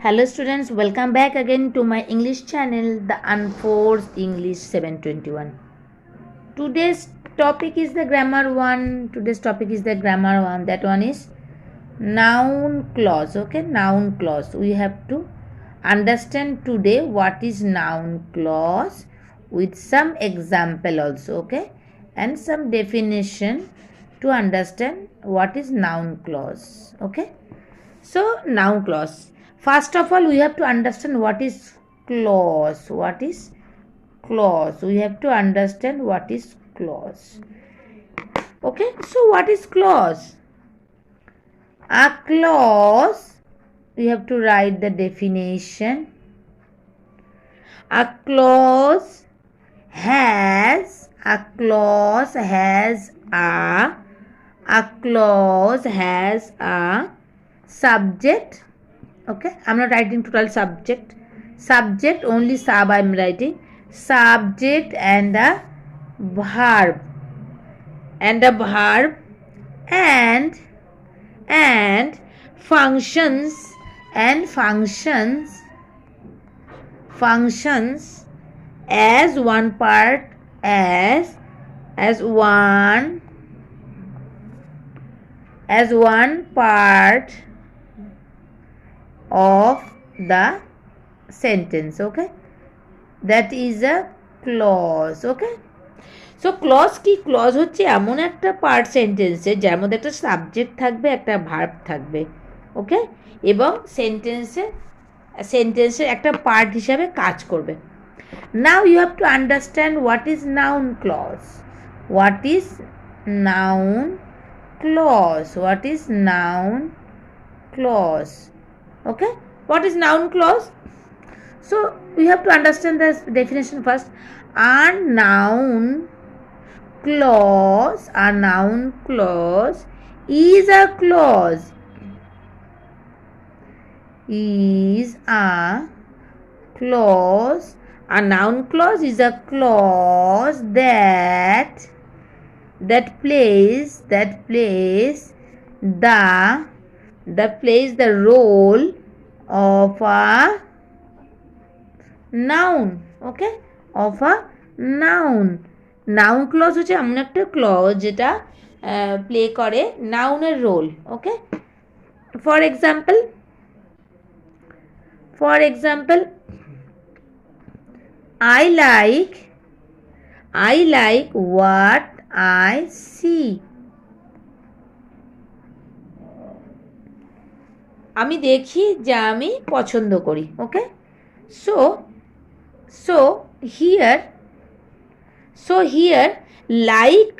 Hello students, welcome back again to my English channel, The Unforced English 721. Today's topic is the grammar one. That one is noun clause. Okay, noun clause. We have to understand today what is noun clause with some example also. Okay, and some definition to understand what is noun clause. Okay. So, noun clause. First of all, we have to understand what is clause. What is clause? We have to understand what is clause. Okay, so what is clause? A clause, we have to write the definition. A clause has a subject. Okay, I'm not writing total subject, only sub I'm writing, subject and a verb and functions as one part as one part of the sentence. Okay, that is a clause. Okay, so clause কি? Clause হচ্ছে এমন একটা part সেন্টেন্সে যার মধ্যে একটা subject থাকবে, একটা ভার্ব থাকবে। ওকে, এবং সেন্টেন্সের একটা পার্ট হিসাবে কাজ করবে। Now you have to understand what is noun clause. What is noun clause? What is noun clause? Okay, what is noun clause? So we have to understand this definition first. A noun clause is a clause a noun clause is a clause that plays the role of a noun. Okay, of a noun. Noun clause হচ্ছে এমন একটা clause যেটা play করে নাউনের রোল। Okay, for example I like what I see. আমি দেখি যা আমি পছন্দ করি। ওকে, so here like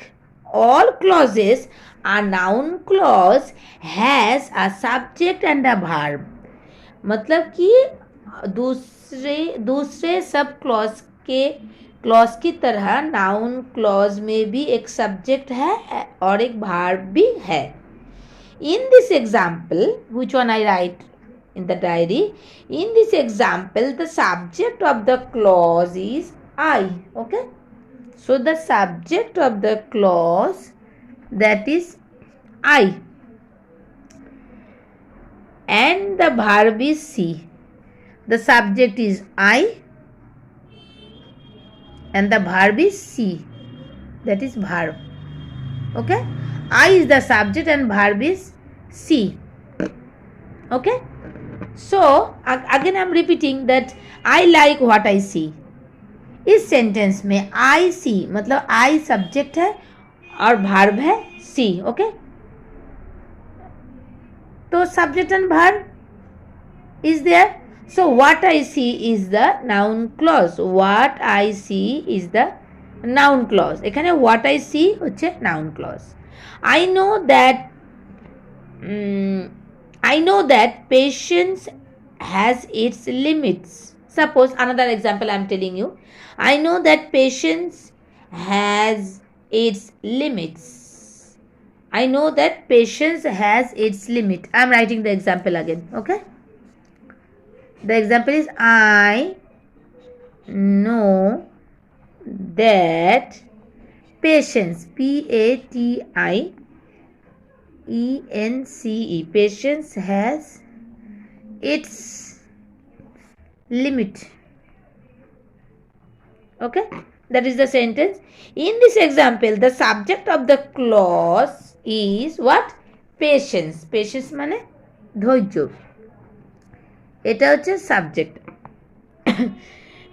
all clauses, a noun clause has a subject and a verb. मतलब कि दूसरे सब क्लॉज की तरह नाउन क्लॉज में भी एक सब्जेक्ट है और एक वर्ब भी है। In this example, which one I write in the diary? In this example, the subject of the clause is I. Okay, so the subject of the clause, that is I, and the verb is see. The subject is I and the verb is see, that is verb. Okay, I is the subject and verb is see. Okay, so again I'm repeating that I like what I see. इस sentence में I see मतलब I subject है और verb है see. Okay, तो subject and verb is there. So what I see is the noun clause. What I see is the noun clause. এখানে what I see হচ্ছে noun clause. I know that patience has its limits. Suppose another example I'm telling you. I know that patience has its limits. I know that patience has its limit. I'm writing the example again. Okay, the example is I know that patience, patience has its limit. Okay, that is the sentence. In this example, the subject of the clause is what? Patience. Patience মানে ধৈর্য, এটা হচ্ছে subject.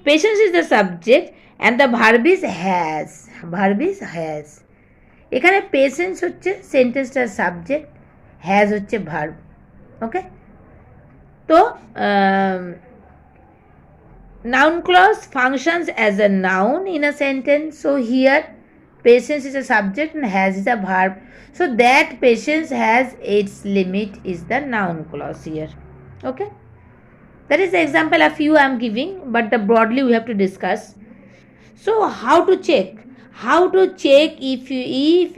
Patience is the subject and the verb is has. Verb is has. এখানে patience হচ্ছে সেন্টেন্সটার subject, has হচ্ছে verb. ওকে, তো noun clause functions as a noun in a sentence. So here patience is a subject and has is a verb. So that patience has its limit is the noun clause here. Okay, that is the example a few I am giving, but the broadly we have to discuss. So how to check? How to check if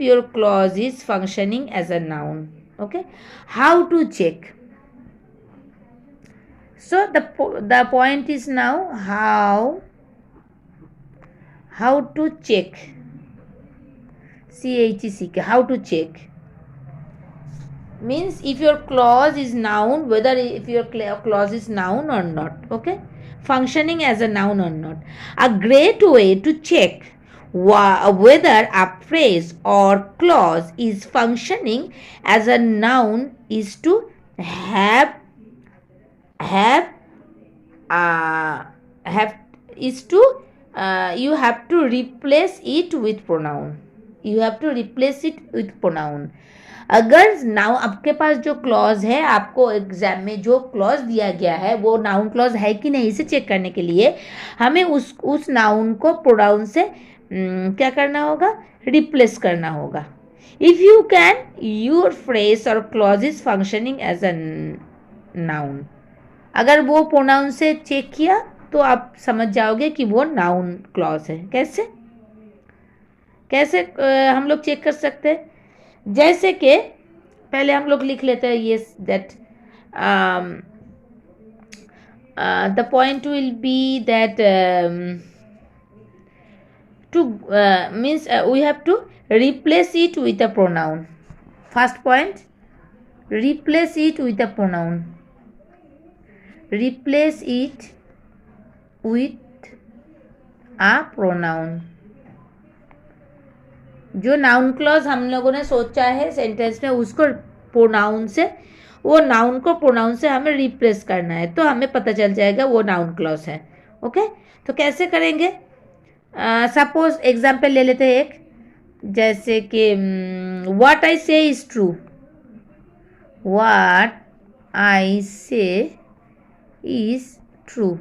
your clause is functioning as a noun? Okay, how to check? So the point is now how to check. CHECK, how to check means if your clause is noun, whether if your clause is noun or not. Okay, functioning as a noun or not. A great way to check whether a phrase or clause is functioning as a noun is to have is to you have to replace it with pronoun. You have to replace it with pronoun. अगर noun आपके पास जो clause है, आपको exam में जो clause दिया गया है वो नाउन क्लॉज है कि नहीं, इसे चेक करने के लिए हमें उस नाउन को प्रोनाउन से क्या करना होगा? रिप्लेस करना होगा. If you can your phrase और clause is functioning as a noun, अगर वो प्रोनाउन से चेक किया तो आप समझ जाओगे कि वो नाउन क्लॉज है. कैसे हम लोग चेक कर सकते हैं? जैसे कि पहले हम लोग लिख लेते हैं ये that the point will be that to means we have to replace it with a pronoun. First point, replace it with a pronoun. Replace it with a pronoun. जो नाउन क्लॉज हम लोगों ने सोचा है सेंटेंस में, उसको pronoun से, वो नाउन को प्रोनाउन से हमें रिप्लेस करना है, तो हमें पता चल जाएगा वो नाउन क्लॉज है. ओके, तो कैसे करेंगे? सपोज एग्जाम्पल ले लेते हैं एक, जैसे कि what I say is true. What I say is true.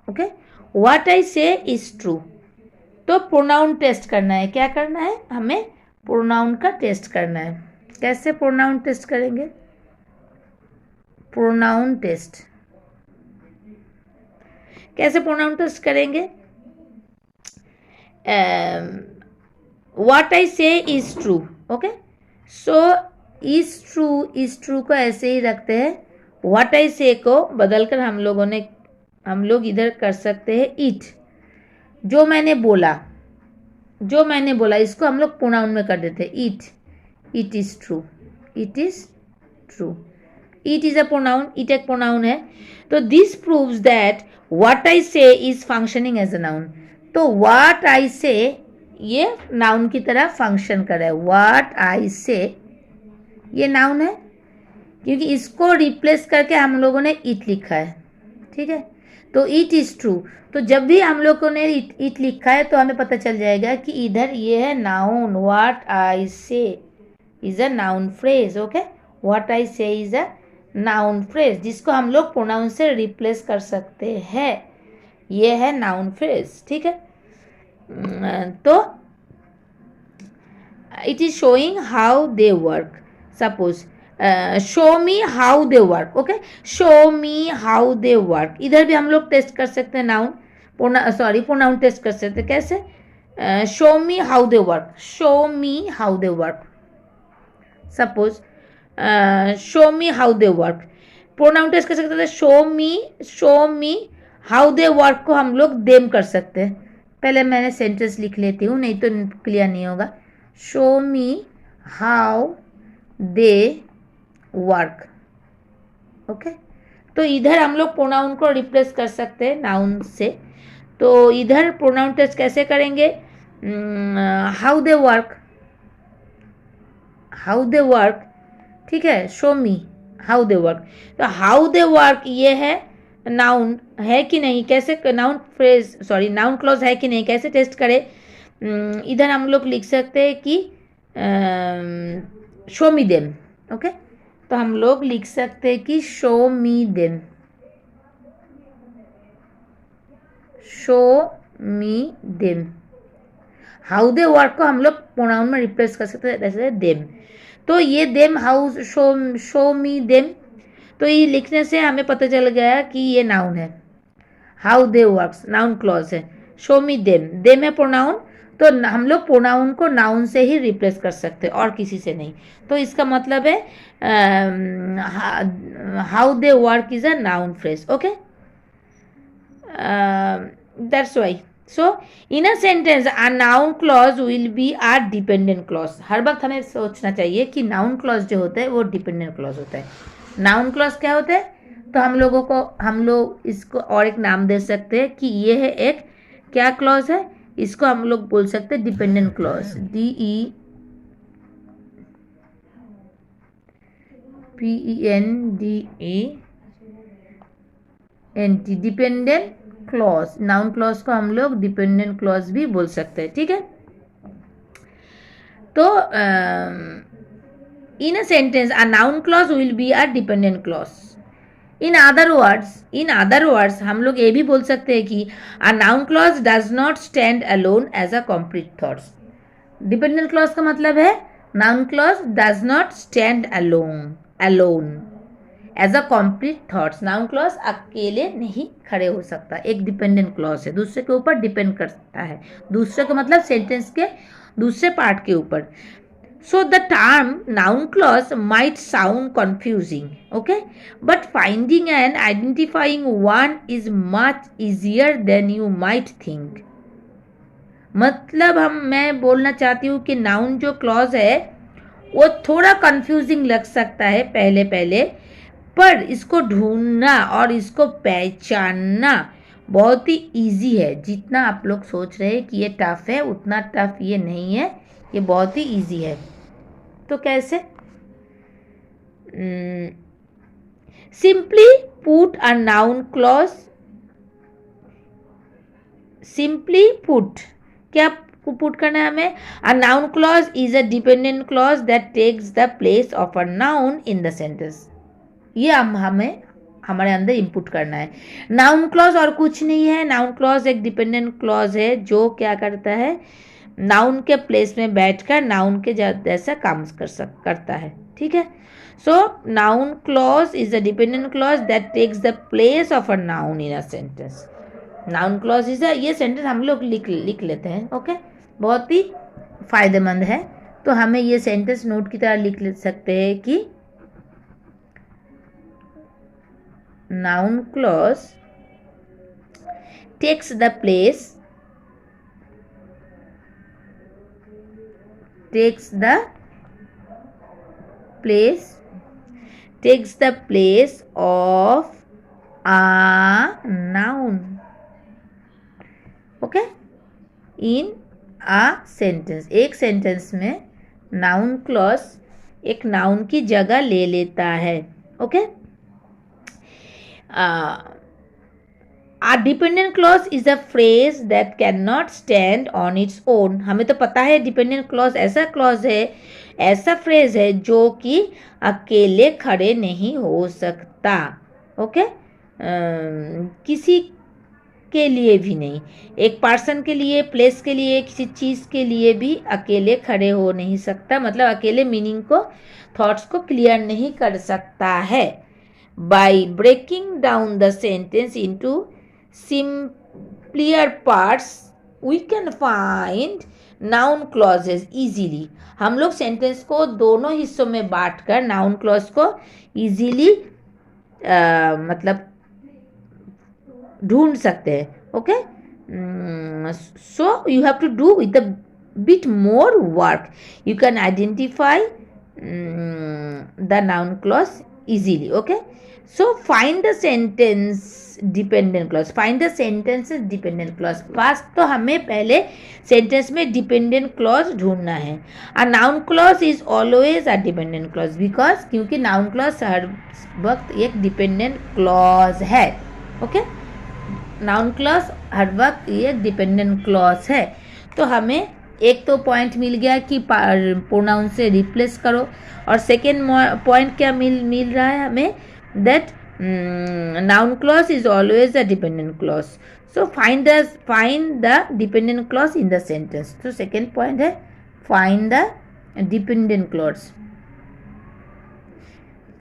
Okay, what I say is true. तो प्रोनाउन टेस्ट करना है. क्या करना है? हमें प्रोनाउन का टेस्ट करना है. कैसे प्रोनाउन टेस्ट करेंगे? प्रोनाउन टेस्ट कैसे प्रोनाउन टेस्ट करेंगे? What I say is true. Okay, so is true को ऐसे ही रखते हैं. व्हाट आई से को बदलकर हम लोग इधर कर सकते हैं इट. जो मैंने बोला इसको हम लोग प्रोनाउन में कर देते हैं it. It is true. It is true. It is a pronoun. It एक प्रोनाउन है. तो this proves that what I say is functioning as a noun. तो व्हाट आई से ये नाउन की तरह फंक्शन कर रहा है. व्हाट आई से ये नाउन है, क्योंकि इसको रिप्लेस करके हम लोगों ने इट लिखा है. ठीक है, तो इट इज ट्रू. तो जब भी हम लोगों ने इट लिखा है तो हमें पता चल जाएगा कि इधर ये है noun. What I say is a noun phrase. Okay, what I say is a noun phrase, जिसको हम लोग प्रोनाउन से रिप्लेस कर सकते हैं. ये है नाउन फ्रेज. ठीक है, तो it is showing how they work. Suppose show me how they work. Okay, show me how they work. इधर भी हम लोग टेस्ट कर सकते हैं नाउन, प्रोनाउन टेस्ट कर सकते हैं. कैसे? Show me how they work. Show me how they work. Suppose show me how they work, pronoun test कर सकते थे. Show me how they work को हम लोग देम कर सकते हैं. पहले मैंने सेंटेंस लिख लेती हूँ, नहीं तो क्लियर नहीं होगा. Show me how they work. Okay, तो इधर हम लोग प्रोनाउन को रिप्लेस कर सकते हैं नाउन से। तो इधर प्रोनाउन टेस्ट कैसे करेंगे? How they work, how they work, ठीक है, show me how they work. तो हाउ दे वर्क ये है नाउन है कि नहीं, कैसे noun phrase sorry noun clause है कि नहीं, कैसे टेस्ट करें? इधर हम लोग लिख सकते हैं कि शो मी देम। ओके, तो हम लोग लिख सकते हैं कि show me them, show me them. How they work को हम लोग प्रोनाउन में रिप्लेस कर सकते हैं, जैसे देम। तो ये them how show me them, तो ये लिखने से हमें पता चल गया कि ये नाउन है। How they works noun clause है, शो मी देम है प्रोनाउन। तो हम लोग प्रोनाउन को नाउन से ही रिप्लेस कर सकते हैं और किसी से नहीं। तो इसका मतलब है how they work is a noun phrase. Okay, that's why. So in a sentence a noun clause will be a dependent clause. हर वक्त हमें सोचना चाहिए कि नाउन क्लॉज जो होता है वो डिपेंडेंट क्लॉज होता है। नाउन क्लॉज क्या होता है? तो हम लोग इसको और एक नाम दे सकते हैं कि ये है एक क्या क्लॉज है, इसको हम लोग बोल सकते हैं dependent clause, DEPENDENT, dependent clause. Noun clause को हम लोग डिपेंडेंट क्लॉज भी बोल सकते हैं, ठीक है। तो in a sentence a noun clause will be a dependent clause. In other words हम लोग ये भी बोल सकते हैं कि a noun clause does not stand alone as a complete thoughts. Dependent clause का मतलब है noun clause does not stand alone as a complete thoughts. Noun clause अकेले नहीं खड़े हो सकता, एक डिपेंडेंट क्लॉज है, दूसरे के ऊपर डिपेंड करता है, दूसरे का मतलब सेंटेंस के दूसरे पार्ट के ऊपर। So the term noun clause might sound confusing, okay? But finding and identifying one is much easier than you might think. मतलब मैं बोलना चाहती हूँ कि नाउन जो क्लॉज है वो थोड़ा कंफ्यूजिंग लग सकता है पहले पहले, पर इसको ढूंढना और इसको पहचानना बहुत ही इजी है। जितना आप लोग सोच रहे हैं कि ये टफ है उतना टफ ये नहीं है, ये बहुत ही इजी है। तो कैसे? Simply put a noun clause, simply put क्या पुट करना है हमें? A noun clause is a dependent clause that takes the place of a noun in the sentence. ये हमें हमारे अंदर इनपुट करना है। नाउन क्लॉज और कुछ नहीं है, नाउन क्लॉज एक डिपेंडेंट क्लॉज है जो क्या करता है, नाउन के प्लेस में बैठकर नाउन के जैसा काम करता है, ठीक है। So noun clause is a dependent clause that takes the place of a noun in a sentence. Noun clause is ये सेंटेंस हम लोग लिख लेते हैं, ओके, बहुत ही फायदेमंद है। तो हमें ये सेंटेंस नोट की तरह लिख सकते हैं कि noun clause takes the place of a noun, okay, in a sentence। एक सेंटेंस में नाउन क्लॉज एक नाउन की जगह ले लेता है, okay. A dependent clause is a phrase that cannot stand on its own। हमें तो पता है डिपेंडेंट क्लॉज ऐसा क्लॉज है, ऐसा फ्रेज है जो कि अकेले खड़े नहीं हो सकता, ओके। किसी के लिए भी नहीं, एक पर्सन के लिए, प्लेस के लिए, किसी चीज़ के लिए भी अकेले खड़े हो नहीं सकता, मतलब अकेले मीनिंग को, थॉट्स को क्लियर नहीं कर सकता है। By breaking down the sentence into simpler parts, we can find noun clauses easily। हम लोग सेंटेंस को दोनों हिस्सों में बांटकर नाउन क्लॉज को इजीली मतलब ढूंढ सकते हैं, okay. So you have to do with a bit more work. You can identify the noun clause easily. Okay, so find the sentence dependent clause. Find the sentences dependent clause. First तो हमें पहले sentence में dependent clause ढूंढना है. अ noun clause is always a dependent clause, because क्योंकि noun clause हर वक्त एक डिपेंडेंट क्लॉज है. ओके, नाउन क्लॉज हर वक्त एक डिपेंडेंट क्लॉज है. तो हमें एक तो पॉइंट मिल गया कि प्रोनाउन से रिप्लेस करो, और सेकेंड पॉइंट क्या मिल रहा है हमें, that noun clause is always a dependent clause. So find the dependent clause in the sentence. तो second point है find the dependent clause.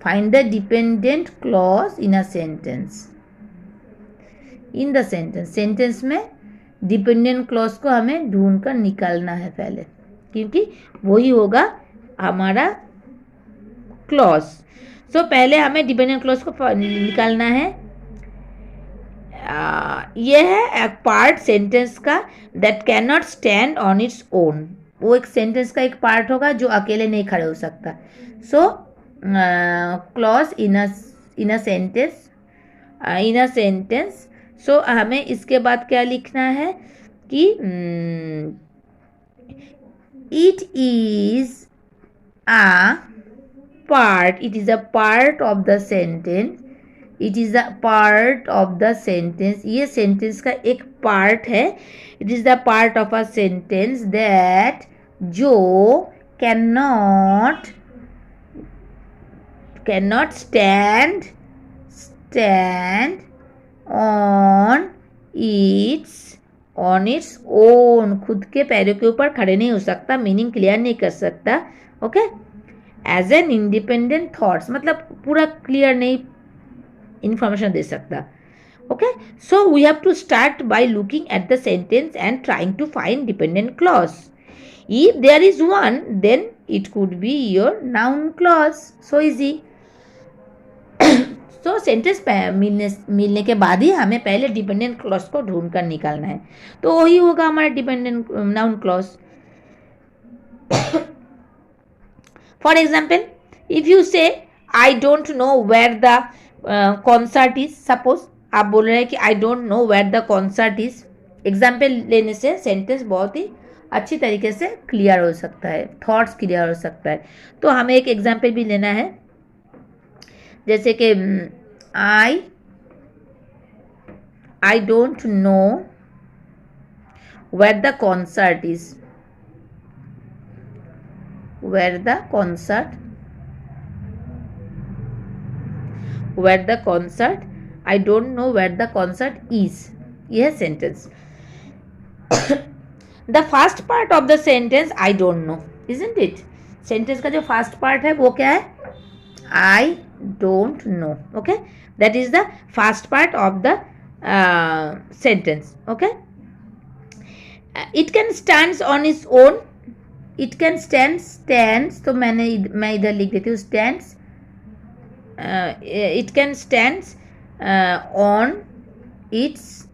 Find the dependent clause in a sentence. In the sentence, sentence में dependent clause को हमें ढूंढ कर निकालना है पहले, क्योंकि वही होगा हमारा क्लॉज. सो पहले हमें डिपेंडेंट क्लॉज को निकालना है. यह है एक पार्ट सेंटेंस का that can not stand on its own. वो एक सेंटेंस का एक पार्ट होगा जो अकेले नहीं खड़े हो सकता. सो क्लॉज इन अ सेंटेंस. सो हमें इसके बाद क्या लिखना है कि it is a part, it is a part of the sentence, it is a part of the sentence. ये sentence का एक part है. it is the part of a sentence that जो cannot stand on its own. खुद के पैरों के ऊपर खड़े नहीं हो सकता, मीनिंग क्लियर नहीं कर सकता. Okay, as an independent thoughts, मतलब पूरा क्लियर नहीं इंफॉर्मेशन दे सकता. Okay, so we have to start by looking at the sentence and trying to find dependent clause. If there is one, then it could be your noun clause. So easy. तो sentence मिलने के बाद ही हमें पहले dependent clause को ढूंढ कर निकालना है. तो वही होगा हमारा dependent noun clause. For example, if you say I don't know where the concert is, suppose आप बोल रहे हैं कि I don't know where the concert is. Example लेने से सेंटेंस बहुत ही अच्छी तरीके से क्लियर हो सकता है, थॉट्स क्लियर हो सकता है. तो हमें एक एग्जाम्पल भी लेना है, जैसे कि I don't know where the concert is. where the concert I don't know where the concert is. यह sentence. The first part of the sentence I don't know, isn't it? Sentence का जो first part है वो क्या है, I don't know. Okay, that is the first part of the sentence. Okay, it can stands on its own. It can stands, तो मैं इधर लिख देती हूँ stands. It can stands on its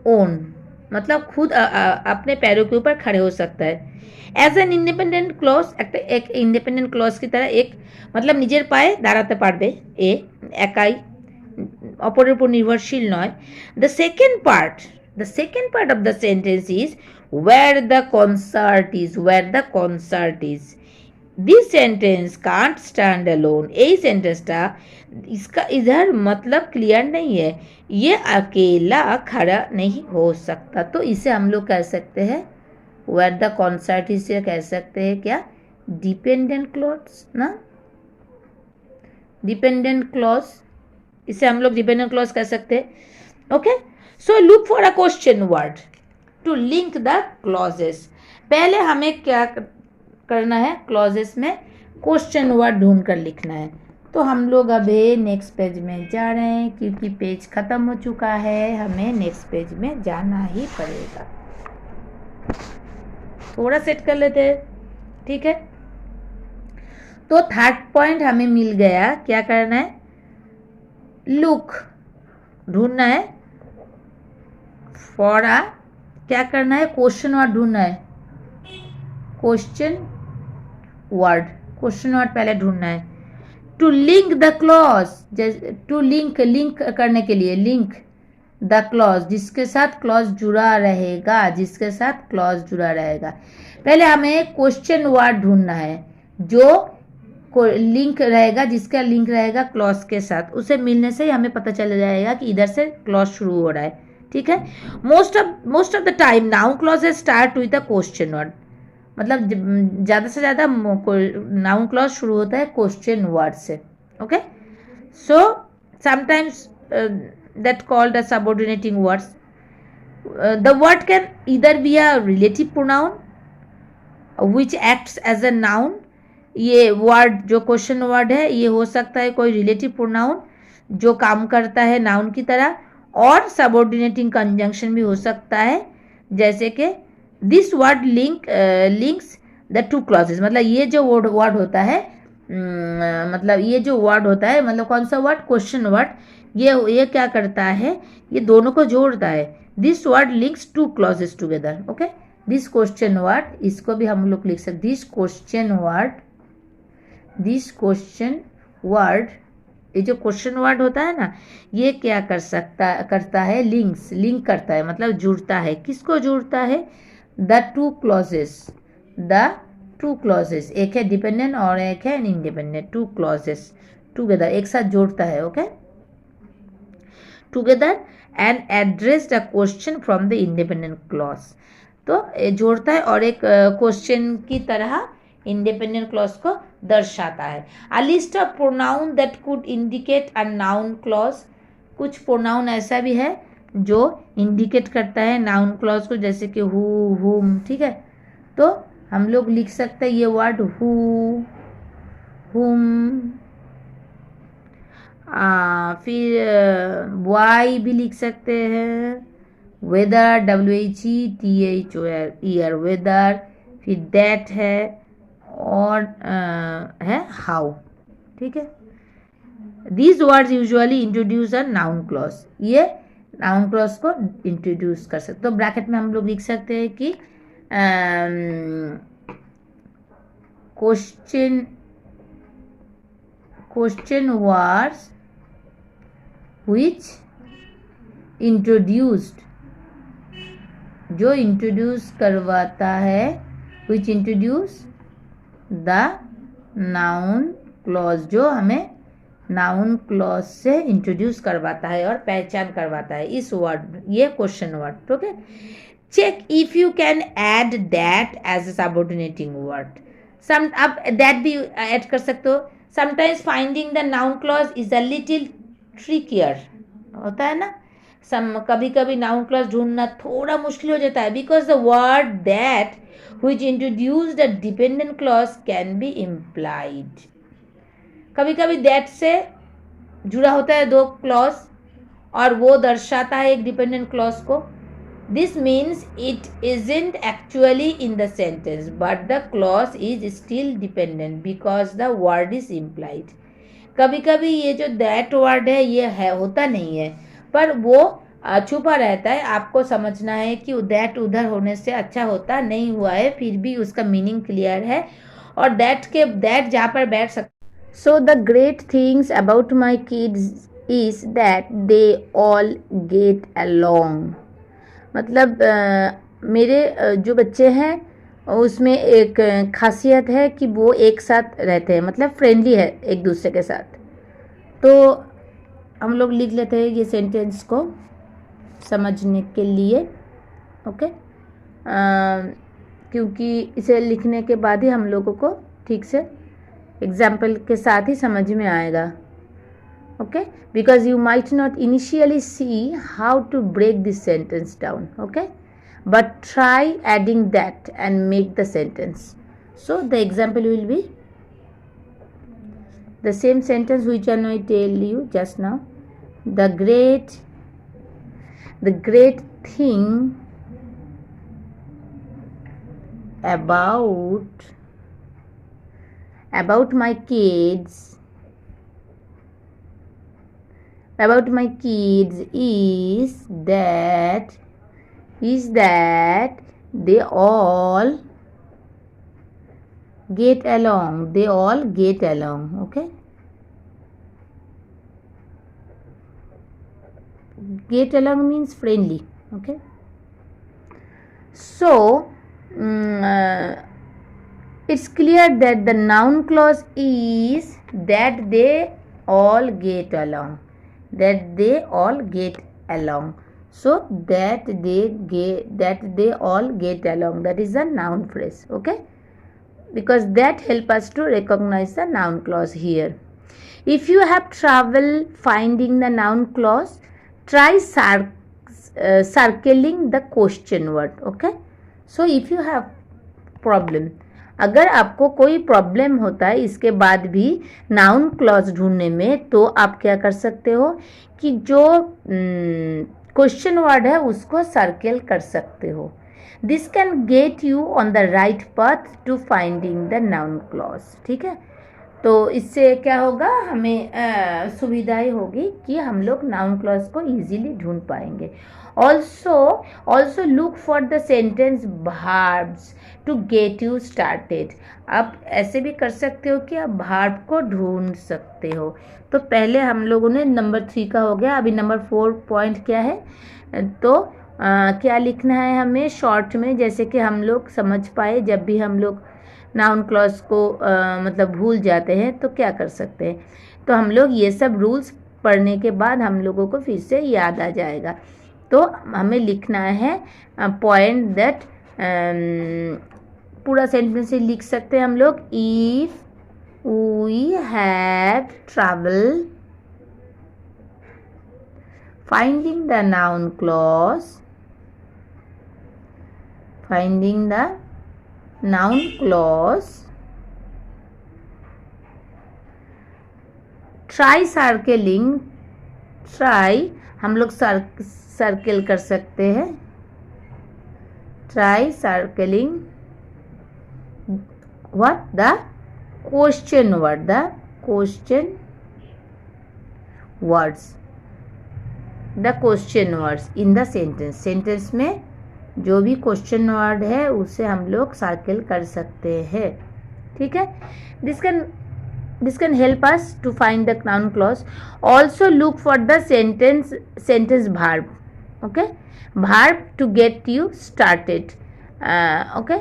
own, मतलब खुद अपने पैरों के ऊपर खड़े हो सकता है. एज एन इंडिपेंडेंट क्लॉज, एक इंडिपेंडेंट क्लॉज की तरह, एक मतलब নিজের পায়ে দাঁড়াতে পারবে, একাই, অপরের উপর নির্ভরশীল নয়. The second part of the sentence is where the concert is. This sentence can't stand alone. यही सेंटेंसटा इसका इधर मतलब क्लियर नहीं है, ये अकेला खड़ा नहीं हो सकता. तो इसे हम लोग कह सकते हैं where the concert is, से कह सकते हैं क्या, डिपेंडेंट क्लॉज ना, डिपेंडेंट क्लॉज. इसे हम लोग डिपेंडेंट क्लॉज कह सकते हैं. Okay, so look for a question word to link the clauses. पहले हमें क्या करना है, क्लॉजेस में क्वेश्चन वर्ड ढूंढ कर लिखना है. तो हम लोग अभी नेक्स्ट पेज में जा रहे हैं, क्योंकि पेज ख़त्म हो चुका है, हमें नेक्स्ट पेज में जाना ही पड़ेगा. थोड़ा सेट कर लेते हैं, ठीक है. तो थर्ड पॉइंट हमें मिल गया, क्या करना है, लुक ढूंढना है. फॉर आ क्या करना है, क्वेश्चन वर्ड ढूंढना है. क्वेश्चन वर्ड पहले ढूंढना है. To link the clause, to link करने के लिए, लिंक द क्लॉज, जिसके साथ क्लॉज जुड़ा रहेगा, जिसके साथ क्लॉज जुड़ा रहेगा। पहले हमें क्वेश्चन वर्ड ढूंढना है जो लिंक रहेगा, जिसका लिंक रहेगा क्लॉज के साथ, उसे मिलने से ही हमें पता चल जाएगा कि इधर से क्लॉज शुरू हो रहा है। ठीक है, most of the time noun clause start with the question word, मतलब ज़्यादा से ज़्यादा नाउन क्लॉज शुरू होता है क्वेश्चन वर्ड से। Okay, so sometimes that called as subordinating words. The word can either be a relative pronoun which acts as a noun. ये word जो क्वेश्चन वर्ड है ये हो सकता है कोई रिलेटिव प्रोनाउन जो काम करता है नाउन की तरह, और सबऑर्डिनेटिंग कंजंक्शन भी हो सकता है, जैसे कि this word links the two clauses. मतलब ये जो वर्ड होता है, मतलब ये जो वर्ड होता है, मतलब कौन सा वर्ड, क्वेश्चन वर्ड, ये क्या करता है, ये दोनों को जोड़ता है। This word links two clauses together. Okay, this question word, इसको भी हम लोग लिख सकते, दिस क्वेश्चन वर्ड, ये जो क्वेश्चन वर्ड होता है ना, ये क्या करता है, लिंक करता है, मतलब जुड़ता है। किसको जुड़ता है, द टू क्लॉजेस, एक है डिपेंडेंट और एक है इंडिपेंडेंट, टू क्लॉजेस टुगेदर, एक साथ जोड़ता है। Okay, together and address the question from the independent clause, तो जोड़ता है और एक क्वेश्चन की तरह इंडिपेंडेंट क्लॉज को दर्शाता है। A list of pronoun that could indicate a noun clause, कुछ प्रोनाउन ऐसा भी है जो इंडिकेट करता है नाउन क्लॉज को, जैसे कि हु, हुम। ठीक है, तो हम लोग लिख सकते हैं ये वर्ड हु, हुम, फिर वाई भी लिख सकते हैं, वेदर, WHETHER, वेदर, फिर दैट है, और है हाउ। ठीक है, these words usually introduce a noun clause, ये नाउन क्लॉज को इंट्रोड्यूस कर सकते। तो ब्रैकेट में हम लोग लिख सकते हैं कि क्वेश्चन वर्ड्स which introduced, जो इंट्रोड्यूस करवाता है, which introduce the noun clause, जो हमें नाउन क्लॉज से इंट्रोड्यूस करवाता है और पहचान करवाता है इस वर्ड, ये question word. Okay, check if you can add that as a subordinating word. अब दैट भी ऐड कर सकते हो। Sometimes finding the noun clause is a little trickier, होता है ना, कभी कभी नाउन क्लॉज ढूंढना थोड़ा मुश्किल हो जाता है, because the word that which introduce the dependent clause can be implied. कभी कभी दैट से जुड़ा होता है दो क्लॉज और वो दर्शाता है एक डिपेंडेंट क्लॉज को। This means it isn't actually in the sentence but the clause is still dependent because the word is implied. कभी कभी ये जो दैट वर्ड है ये है होता नहीं है, पर वो छुपा रहता है। आपको समझना है कि दैट उधर होने से अच्छा होता नहीं हुआ है, फिर भी उसका मीनिंग क्लियर है, और दैट जहाँ पर बैठ सकता। So the great things about my kids is that they all get along, मतलब मेरे जो बच्चे हैं उसमें एक खासियत है कि वो एक साथ रहते हैं, मतलब फ्रेंडली है एक दूसरे के साथ। तो हम लोग लिख लेते हैं ये सेंटेंस को समझने के लिए। ओके, क्योंकि इसे लिखने के बाद ही हम लोगों को ठीक से एग्जाम्पल के साथ ही समझ में आएगा। Okay, because you might not initially see how to break this sentence down. Okay, but try adding that and make the sentence. So the example will be the same sentence which I tell you just now. The great thing about my kids is that they all get along. Okay, Get along means friendly. Okay. So it's clear that the noun clause is that they all get along. That they all get along. So that they all get along. That is a noun phrase. Okay. Because that help us to recognize the noun clause here. If you have trouble finding the noun clause, try circling the question word. Okay. So if you have problem, अगर आपको कोई problem होता है इसके बाद भी noun clause ढूंढने में, तो आप क्या कर सकते हो कि जो क्वेश्चन वर्ड है उसको सर्कल कर सकते हो. This can get you on the right path to finding the noun clause. ठीक है. तो इससे क्या होगा, हमें सुविधाएं होगी कि हम लोग नाउन क्लॉज को इजीली ढूंढ पाएंगे. Also look for the sentence verbs to get you started. आप ऐसे भी कर सकते हो कि आप भार्ब को ढूंढ सकते हो. तो पहले हम लोगों ने नंबर 3 का हो गया. अभी नंबर 4 पॉइंट क्या है, तो क्या लिखना है हमें शॉर्ट में, जैसे कि हम लोग समझ पाए. जब भी हम लोग नाउन क्लॉज को मतलब भूल जाते हैं तो क्या कर सकते हैं, तो हम लोग ये सब रूल्स पढ़ने के बाद हम लोगों को फिर से याद आ जाएगा. तो हमें लिखना है पॉइंट दैट, पूरा सेंटेंस से लिख सकते हैं हम लोग. If we have trouble finding the noun clause, finding the noun clause, try circling, try हम लोग सर्कल कर सकते हैं. try circling what, the question word, the question words, the question words in the sentence. Sentence में जो भी question word है उसे हम लोग सर्कल कर सकते हैं. ठीक है. This can help us to find the noun clause. Also look for the sentence verb. Okay. Verb to get you started. Okay.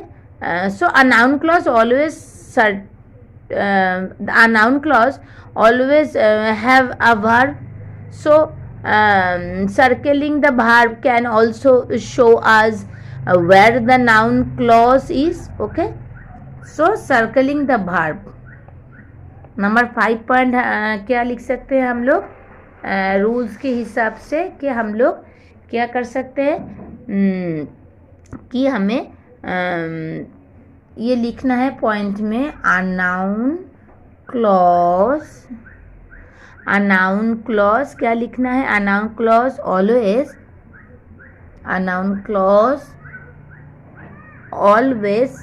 So a noun clause always have a verb. So circling the verb can also show us where the noun clause is. Okay. So circling the verb. Number 5 point क्या लिख सकते हैं हम लोग rules के हिसाब से, कि हम लोग क्या कर सकते हैं कि हमें ये लिखना है पॉइंट में, a noun clause क्या लिखना है, a noun clause always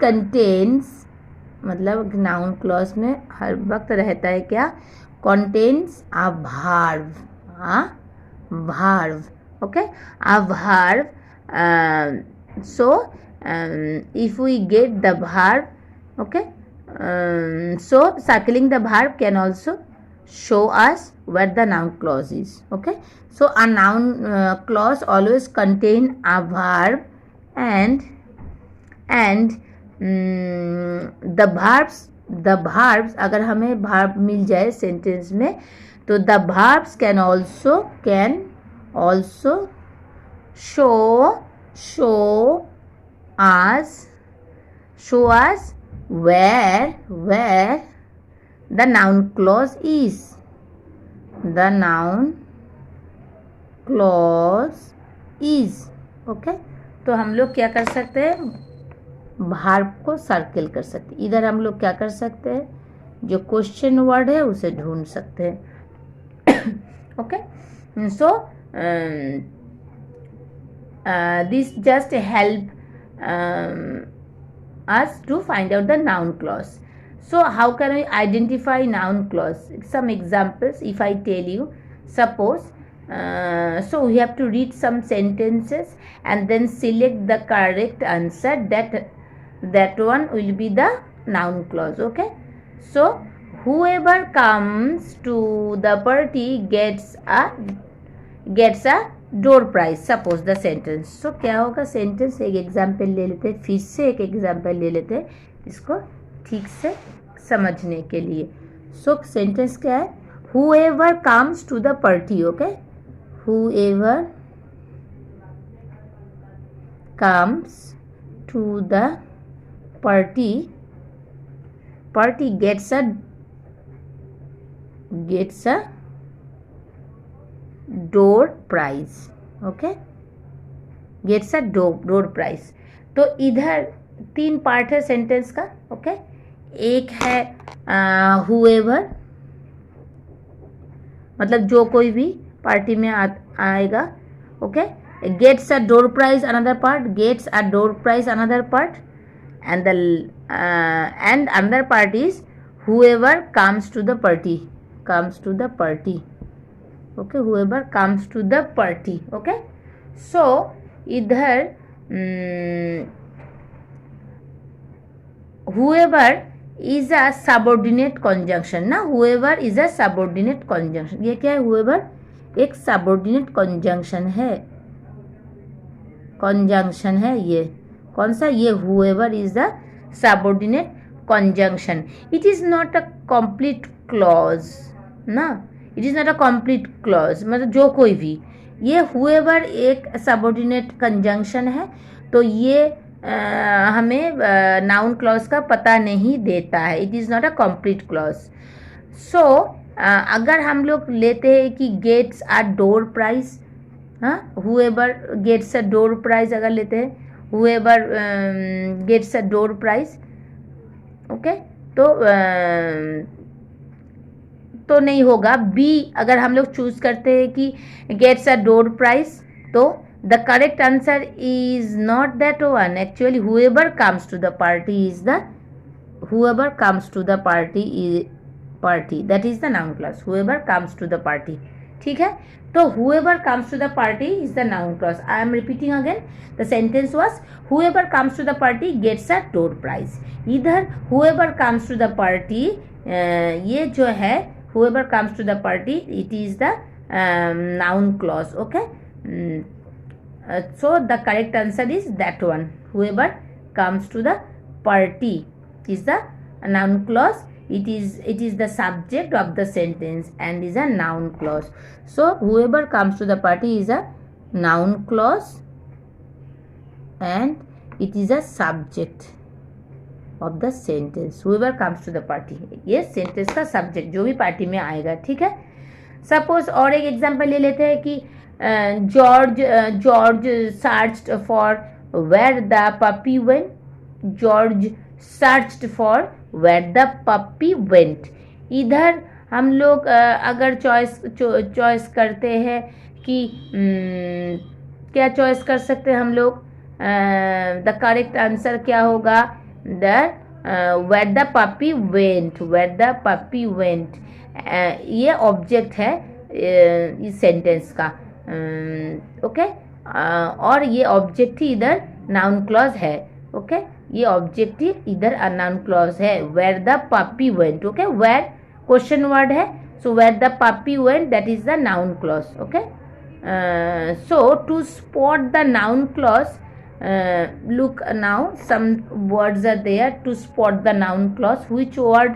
contains, मतलब नाउन क्लॉज में हर वक्त रहता है क्या, contains a verb. Okay, a verb. So if we get the verb, okay, so circling the verb can also show us where the noun clause is. Okay, so a noun clause always contain a verb, and the verbs अगर हमें verb मिल जाए sentence में, तो the verbs can also show us where the noun clause is. The noun clause is. Okay. तो हम लोग क्या कर सकते हैं, भार्ब को सर्कल कर सकते हैं. इधर हम लोग क्या कर सकते हैं, जो क्वेश्चन वर्ड है उसे ढूंढ सकते हैं. Okay. So this just help us to find out the noun clause. So how can we identify noun clause? Some examples if I tell you. Suppose so we have to read some sentences and then select the correct answer. That one will be the noun clause. Okay. So whoever comes to the party gets a gets a door prize, suppose the sentence. So क्या होगा sentence, एक example ले लेते हैं, फिर से एक example ले लेते हैं इसको ठीक से समझने के लिए। सो सेंटेंस क्या है, whoever comes to the party, okay, whoever comes to the party gets a door prize, okay, gets a door prize। तो इधर 3 पार्ट है सेंटेंस का, ओके। एक है whoever, मतलब जो कोई भी पार्टी में आएगा, okay. Gets a door prize another part, gets a door prize another part, and another part is whoever comes to the party, okay, whoever comes to the party, okay। so इधर whoever is a subordinate conjunction ना, whoever is a subordinate conjunction। ये क्या है, whoever एक subordinate conjunction है, ये कौन सा, ये whoever is the subordinate conjunction। it is not a complete clause ना, it is not a complete clause, मतलब जो कोई भी, ये whoever एक subordinate conjunction है, तो ये हमें नाउन क्लॉज का पता नहीं देता है, it is not a complete clause. So अगर हम लोग लेते हैं कि गेट्स अ डोर प्राइज, हाँ, whoever gets a door prize अगर लेते हैं, whoever gets a door prize, okay, तो नहीं होगा। बी अगर हम लोग चूज करते हैं कि गेट्स अ डोर प्राइज, तो the correct answer is not that one, actually whoever comes to the party is the whoever comes to the party that is the noun clause, whoever comes to the party, ठीक है। तो whoever comes to the party is the noun clause। I am repeating again, the sentence was whoever comes to the party gets a door prize। इधर whoever comes to the party, ये जो है whoever comes to the party, it is the noun clause, okay। So the correct answer is that one, whoever comes to the party is the noun clause, it is the subject of the sentence and is a noun clause। so whoever comes to the party is a noun clause and it is a subject of the sentence, whoever comes to the party, ये sentence का subject जो भी party में आएगा, ठीक है। Suppose और एक एग्जांपल ले लेते हैं कि George searched for where the puppy went, George searched for where the puppy went. इधर हम लोग अगर चॉइस करते हैं कि क्या चॉइस कर सकते हैं हम लोग, द करेक्ट आंसर क्या होगा, the where the puppy went, where the puppy went, ये ऑब्जेक्ट है इस सेंटेंस का, ओके। और ये ऑब्जेक्ट ही इधर नाउन क्लॉज है, ओके, ये ऑब्जेक्टिव इधर नाउन क्लॉज है, where the puppy went, okay, where question word है, so where the puppy went that is the noun clause, okay. So to spot the noun clause, look now, some words are there to spot the noun clause, which word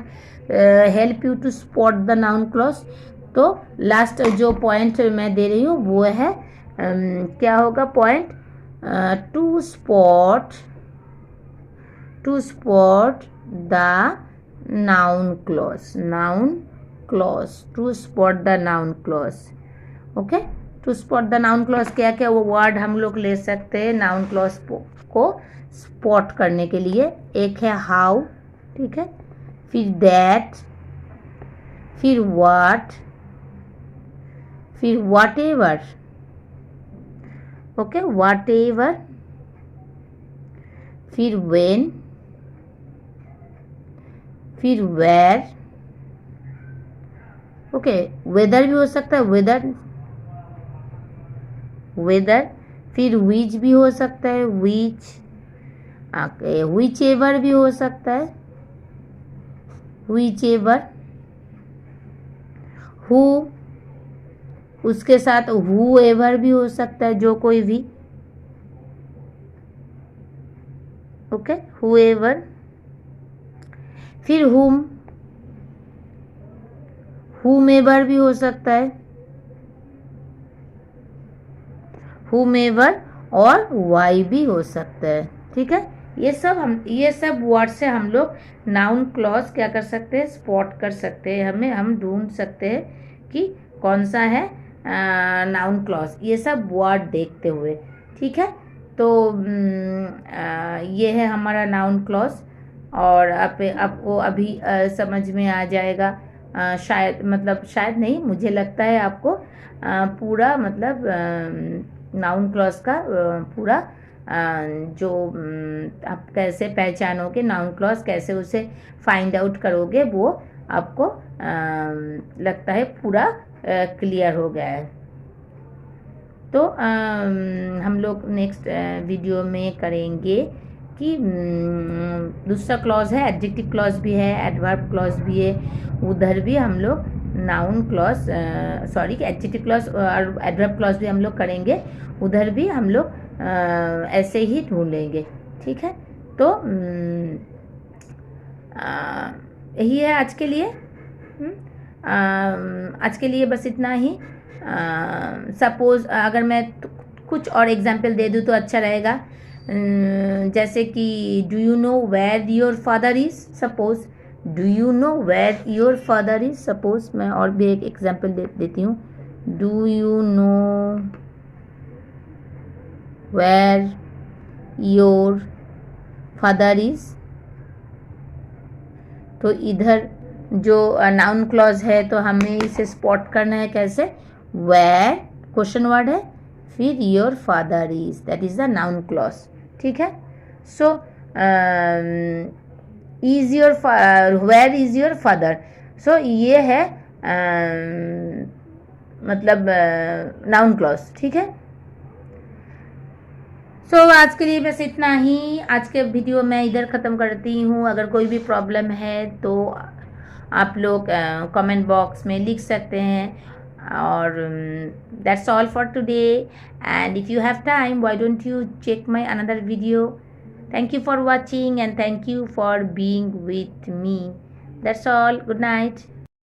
help you to spot the noun clause। तो last जो point मैं दे रही हूँ वो है क्या होगा point, to spot the noun clause, to spot the noun clause, okay. To spot the noun clause क्या क्या वो वर्ड हम लोग ले सकते हैं नाउन क्लॉज को स्पॉट करने के लिए। एक है हाउ, ठीक है, फिर दैट, फिर व्हाट, फिर what ever, okay, what ever, फिर व्हेन, फिर वेयर, ओके, वेदर भी हो सकता है, वेदर, फिर विच भी हो सकता है, विच एवर भी हो सकता है, विच एवर, हु उसके साथ हु एवर भी हो सकता है, जो कोई भी, ओके, हु एवर। फिर हुम एवर भी हो सकता है, हुम एवर, और वाई भी हो सकता है, ठीक है। ये सब वर्ड से हम लोग नाउन क्लॉज क्या कर सकते हैं, स्पॉट कर सकते हैं, हम ढूंढ सकते हैं कि कौन सा है नाउन क्लॉज, ये सब वर्ड देखते हुए, ठीक है। तो ये है हमारा नाउन क्लॉज, और आपको अभी समझ में आ जाएगा, शायद नहीं, मुझे लगता है आपको पूरा मतलब नाउन क्लॉज का पूरा जो आप कैसे पहचानोगे नाउन क्लॉज, कैसे उसे फाइंड आउट करोगे, वो आपको लगता है पूरा क्लियर हो गया है। तो हम लोग नेक्स्ट वीडियो में करेंगे कि दूसरा क्लॉज है, एडजेक्टिव क्लॉज भी है, एडवर्ब क्लॉज भी है, उधर भी हम लोग नाउन क्लॉज एडजेक्टिव क्लॉज और एडवर्ब क्लॉज भी हम लोग करेंगे, उधर भी हम लोग ऐसे ही ढूंढेंगे, ठीक है। तो यही है आज के लिए। आज के लिए बस इतना ही। सपोज अगर मैं कुछ और एग्जाम्पल दे दूँ तो अच्छा रहेगा, जैसे कि do you know where your father is, suppose do you know where your father is, suppose मैं और भी एक एग्जाम्पल देती हूँ, do you know where your father is. तो इधर जो नाउन क्लॉज है तो हमें इसे स्पॉट करना है कैसे, वेयर क्वेश्चन वर्ड है, फिर your father is, that is the noun clause, ठीक है। So is your where is your father, so ये है मतलब नाउन क्लॉज, ठीक है। सो आज के लिए बस इतना ही। आज के वीडियो मैं इधर ख़त्म करती हूँ। अगर कोई भी प्रॉब्लम है तो आप लोग कमेंट बॉक्स में लिख सकते हैं, और that's all for today, and if you have time why don't you check my another video. Thank you for watching and thank you for being with me. That's all, good night.